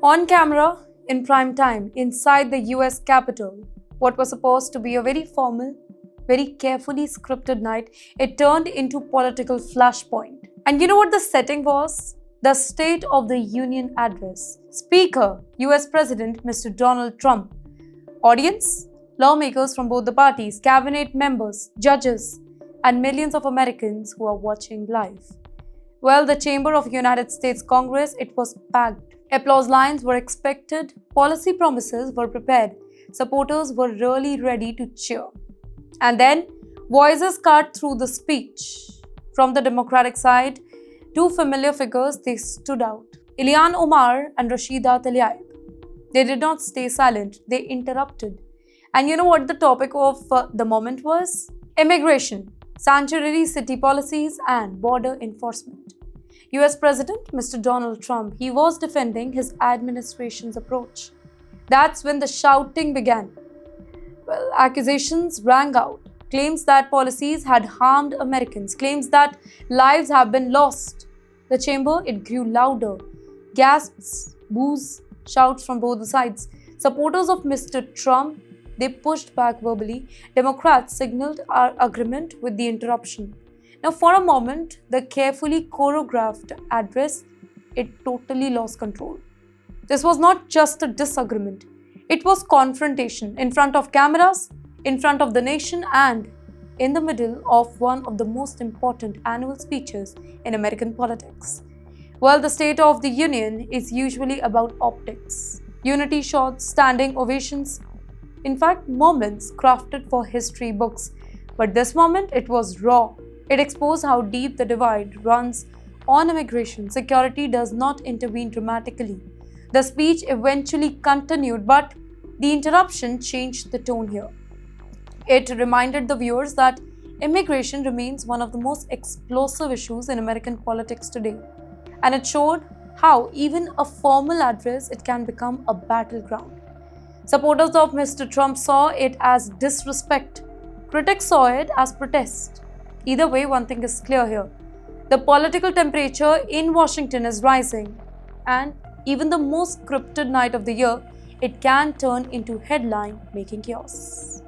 On camera, in prime time, inside the US Capitol, what was supposed to be a very formal, very carefully scripted night, it turned into political flashpoint. And you know what the setting was? The State of the Union address. Speaker, US President Mr. Donald Trump. Audience, lawmakers from both the parties, cabinet members, judges, and millions of Americans who are watching live. Well, the Chamber of United States Congress, it was packed. Applause lines were expected, policy promises were prepared, supporters were really ready to cheer. And then, voices cut through the speech. From the Democratic side, two familiar figures, they stood out. Ulhan Omar and Rashida Tlaib. They did not stay silent, they interrupted. And you know what the topic of the moment was? Immigration, sanctuary city policies, and border enforcement. US President Mr. Donald Trump, he was defending his administration's approach. That's when the shouting began. Well, accusations rang out. Claims that policies had harmed Americans, claims that lives have been lost. The chamber, it grew louder. Gasps, boos, shouts from both sides. Supporters of Mr. Trump, they pushed back verbally. Democrats signaled our agreement with the interruption. Now, for a moment, the carefully choreographed address, it totally lost control. This was not just a disagreement. It was confrontation in front of cameras, in front of the nation, and in the middle of one of the most important annual speeches in American politics. Well, the State of the Union is usually about optics, unity shots, standing ovations, in fact, moments crafted for history books. But this moment, it was raw. It exposed how deep the divide runs on immigration. Security does not intervene dramatically. The speech eventually continued, but the interruption changed the tone here. It reminded the viewers that immigration remains one of the most explosive issues in American politics today. And it showed how even a formal address, it can become a battleground. Supporters of Mr. Trump saw it as disrespect. Critics saw it as protest. Either way, one thing is clear here. The political temperature in Washington is rising, and even the most scripted night of the year, it can turn into headline-making chaos.